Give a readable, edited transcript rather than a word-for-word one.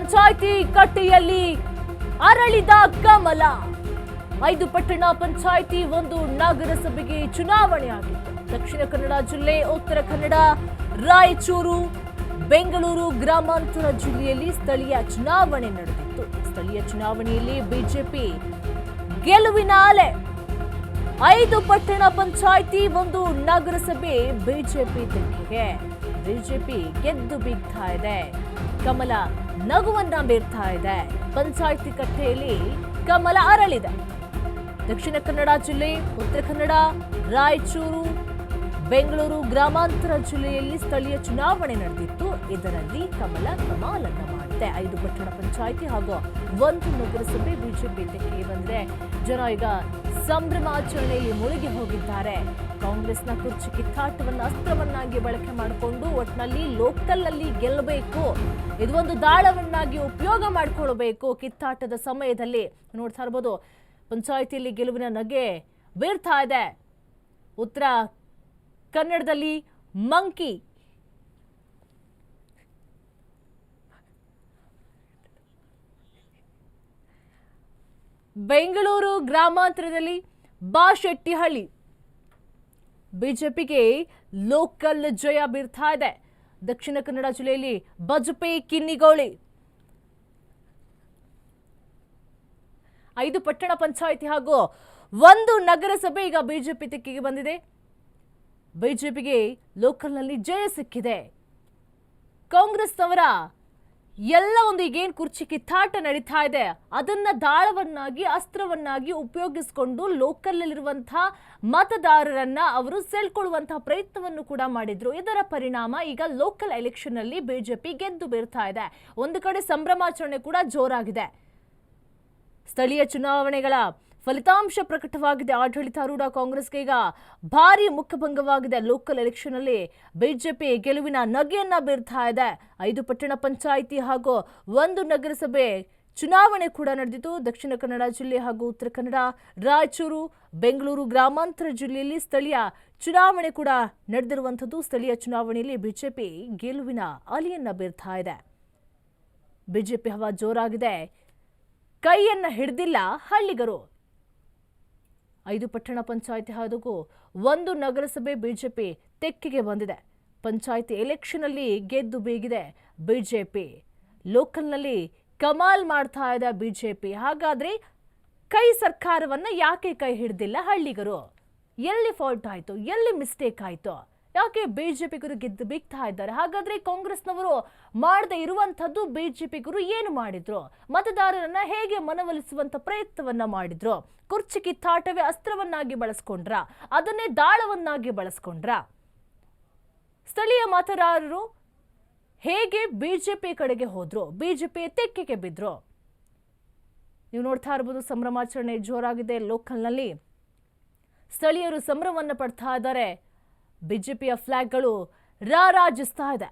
ಪಂಚಾಯಿತಿ ಕಟ್ಟೆಯಲ್ಲಿ ಅರಳಿದ ಕಮಲ. 5 ಪಟ್ಟಣ ಪಂಚಾಯಿತಿ, 1 ನಗರಸಭೆಗೆ ಚುನಾವಣೆ ಆಗಿತ್ತು. ದಕ್ಷಿಣ ಕನ್ನಡ ಜಿಲ್ಲೆ, ಉತ್ತರ ಕನ್ನಡ, ರಾಯಚೂರು, ಬೆಂಗಳೂರು ಗ್ರಾಮಾಂತರ ಜಿಲ್ಲೆಯಲ್ಲಿ ಸ್ಥಳೀಯ ಚುನಾವಣೆ ನಡೆದಿತ್ತು. ಸ್ಥಳೀಯ ಚುನಾವಣೆಯಲ್ಲಿ ಬಿಜೆಪಿ ಗೆಲುವಿನ ಅಲೆ. 5 ಪಟ್ಟಣ ಪಂಚಾಯಿತಿ, 1 ನಗರಸಭೆ ಬಿಜೆಪಿ ತೆಕ್ಕೆಗೆ. ಬಿಜೆಪಿ ಗೆದ್ದು ಬೀಗ್ತಾ ಇದೆ. ಕಮಲ ನಗುವನ್ನ ಬೀರ್ತಾ ಇದೆ. ಪಂಚಾಯಿತಿ ಕಟ್ಟೆಯಲ್ಲಿ ಕಮಲ ಅರಳಿದೆ. ದಕ್ಷಿಣ ಕನ್ನಡ ಜಿಲ್ಲೆ, ಉತ್ತರ ಕನ್ನಡ, ರಾಯಚೂರು, ಬೆಂಗಳೂರು ಗ್ರಾಮಾಂತರ ಜಿಲ್ಲೆಯಲ್ಲಿ ಸ್ಥಳೀಯ ಚುನಾವಣೆ ನಡೆದಿತ್ತು. ಇದರಲ್ಲಿ ಕಮಲ ಕಮಾಲನ್ನ ಮಾಡಿದೆ. 5 ಪಟ್ಟಣ ಪಂಚಾಯಿತಿ ಹಾಗೂ 1 ನಗರಸಭೆ ಬಿಜೆಪಿ ತೆಕ್ಕೆಗೆ ಬಂದ್ರೆ ಜನ ಈಗ ಸಂಭ್ರಮಾಚರಣೆಯಲ್ಲಿ ಮುಳುಗಿ ಹೋಗಿದ್ದಾರೆ. ಕಾಂಗ್ರೆಸ್ನ ಕುರ್ಚಿ ಕಿತ್ತಾಟವನ್ನು ಅಸ್ತ್ರವನ್ನಾಗಿ ಬಳಕೆ ಮಾಡಿಕೊಂಡು ಒಟ್ಟಿನಲ್ಲಿ ಲೋಕಲ್ ಅಲ್ಲಿ ಗೆಲ್ಲಬೇಕು, ಇದು ಒಂದು ದಾಳವನ್ನಾಗಿ ಉಪಯೋಗ ಮಾಡಿಕೊಳ್ಳಬೇಕು. ಕಿತ್ತಾಟದ ಸಮಯದಲ್ಲಿ ನೋಡ್ತಾ ಇರಬಹುದು, ಪಂಚಾಯಿತಿಯಲ್ಲಿ ಗೆಲುವಿನ ನಗೆ ಬೀರ್ತಾ ಇದೆ. ಉತ್ತರ ಕನ್ನಡದಲ್ಲಿ ಮಂಕಿ, ಬೆಂಗಳೂರು ಗ್ರಾಮಾಂತರದಲ್ಲಿ ಬಾಶೆಟ್ಟಿಹಳ್ಳಿ ಬಿಜೆಪಿಗೆ ಲೋಕಲ್ ಜಯ ಬೀರ್ತಾ ಇದೆ. ದಕ್ಷಿಣ ಕನ್ನಡ ಜಿಲ್ಲೆಯಲ್ಲಿ ಬಜಪೆ, ಕಿನ್ನಿಗೋಳಿ. 5 ಪಟ್ಟಣ ಪಂಚಾಯಿತಿ ಹಾಗೂ 1 ನಗರಸಭೆ ಈಗ ಬಿಜೆಪಿ ತೆಕ್ಕೆಗೆ ಬಂದಿದೆ. ಬಿಜೆಪಿಗೆ ಲೋಕಲ್ನಲ್ಲಿ ಜಯ ಸಿಕ್ಕಿದೆ. ಕಾಂಗ್ರೆಸ್ನವರ ಎಲ್ಲ ಒಂದು ಈಗೇನು ಕುರ್ಚಿ ಕಿತ್ತಾಟ ನಡೀತಾ ಇದೆ ಅದನ್ನ ದಾಳವನ್ನಾಗಿ ಅಸ್ತ್ರವನ್ನಾಗಿ ಉಪಯೋಗಿಸಿಕೊಂಡು ಲೋಕಲ್ನಲ್ಲಿರುವಂತಹ ಮತದಾರರನ್ನ ಅವರು ಸೆಳ್ಕೊಳ್ಳುವಂತಹ ಪ್ರಯತ್ನವನ್ನು ಕೂಡ ಮಾಡಿದ್ರು. ಇದರ ಪರಿಣಾಮ ಈಗ ಲೋಕಲ್ ಎಲೆಕ್ಷನ್ ಅಲ್ಲಿ ಬಿಜೆಪಿ ಗೆದ್ದು ಬೀರ್ತಾ ಇದೆ. ಒಂದು ಕಡೆ ಸಂಭ್ರಮಾಚರಣೆ ಕೂಡ ಜೋರಾಗಿದೆ. ಸ್ಥಳೀಯ ಚುನಾವಣೆಗಳ ಫಲಿತಾಂಶ ಪ್ರಕಟವಾಗಿದೆ. ಆಡಳಿತಾರೂಢ ಕಾಂಗ್ರೆಸ್ಗೆ ಈಗ ಭಾರಿ ಮುಖಭಂಗವಾಗಿದೆ. ಲೋಕಲ್ ಎಲೆಕ್ಷನ್ ಅಲ್ಲಿ ಬಿಜೆಪಿ ಗೆಲುವಿನ ನಗೆಯನ್ನ ಬೀರ್ತಾ ಇದೆ. 5 ಪಟ್ಟಣ ಪಂಚಾಯಿತಿ ಹಾಗೂ 1 ನಗರಸಭೆ ಚುನಾವಣೆ ಕೂಡ ನಡೆದಿತ್ತು. ದಕ್ಷಿಣ ಕನ್ನಡ ಜಿಲ್ಲೆ ಹಾಗೂ ಉತ್ತರ ಕನ್ನಡ, ರಾಯಚೂರು, ಬೆಂಗಳೂರು ಗ್ರಾಮಾಂತರ ಜಿಲ್ಲೆಯಲ್ಲಿ ಸ್ಥಳೀಯ ಚುನಾವಣೆ ಕೂಡ ನಡೆದಿರುವಂಥದ್ದು. ಸ್ಥಳೀಯ ಚುನಾವಣೆಯಲ್ಲಿ ಬಿಜೆಪಿ ಗೆಲುವಿನ ಅಲೆಯನ್ನ ಬೀರ್ತಾ ಇದೆ. ಬಿಜೆಪಿ ಹವಾ ಜೋರಾಗಿದೆ. ಕೈಯನ್ನ ಹಿಡಿದಿಲ್ಲ ಹಳ್ಳಿಗರು. 5 ಪಟ್ಟಣ ಪಂಚಾಯಿತಿ ಹಾಗೂ 1 ನಗರಸಭೆ ಬಿಜೆಪಿ ತೆಕ್ಕೆಗೆ ಬಂದಿದೆ. ಪಂಚಾಯಿತಿ ಎಲೆಕ್ಷನ್ ಅಲ್ಲಿ ಗೆದ್ದು ಬೀಗಿದೆ ಬಿಜೆಪಿ. ಲೋಕಲ್ನಲ್ಲಿ ಕಮಾಲ್ ಮಾಡ್ತಾ ಇದೆ ಬಿಜೆಪಿ. ಹಾಗಾದ್ರೆ ಕೈ ಸರ್ಕಾರವನ್ನ ಯಾಕೆ ಕೈ ಹಿಡಿದಿಲ್ಲ ಹಳ್ಳಿಗರು? ಎಲ್ಲಿ ಫಾಲ್ಟ್ ಆಯ್ತು? ಎಲ್ಲಿ ಮಿಸ್ಟೇಕ್ ಆಯ್ತು? ಯಾಕೆ ಬಿಜೆಪಿಗರು ಗೆದ್ದು ಬೀಗ್ತಾ ಇದ್ದಾರೆ? ಹಾಗಾದ್ರೆ ಕಾಂಗ್ರೆಸ್ನವರು ಮಾಡದೆ ಇರುವಂತದ್ದು ಬಿಜೆಪಿಗರು ಏನು ಮಾಡಿದ್ರು? ಮತದಾರರನ್ನ ಹೇಗೆ ಮನವೊಲಿಸುವಂತ ಪ್ರಯತ್ನವನ್ನ ಮಾಡಿದ್ರು? ಕುರ್ಚಿ ಕಿತ್ತಾಟವೇ ಅಸ್ತ್ರವನ್ನಾಗಿ ಬಳಸ್ಕೊಂಡ್ರ? ಅದನ್ನೇ ದಾಳವನ್ನಾಗಿ ಬಳಸ್ಕೊಂಡ್ರ? ಸ್ಥಳೀಯ ಮತದಾರರು ಹೇಗೆ ಬಿಜೆಪಿ ಕಡೆಗೆ ಹೋದ್ರು? ಬಿಜೆಪಿ ತೆಕ್ಕೆಗೆ ಬಿದ್ರು? ನೀವು ನೋಡ್ತಾ ಇರಬಹುದು, ಸಂಭ್ರಮಾಚರಣೆ ಜೋರಾಗಿದೆ. ಲೋಕಲ್ನಲ್ಲಿ ಸ್ಥಳೀಯರು ಸಂಭ್ರಮವನ್ನು ಪಡ್ತಾ ಇದ್ದಾರೆ. ಬಿಜೆಪಿಯ ಫ್ಲಾಗ್ಗಳು ರಾರಾಜಿಸ್ತಾ ಇದೆ.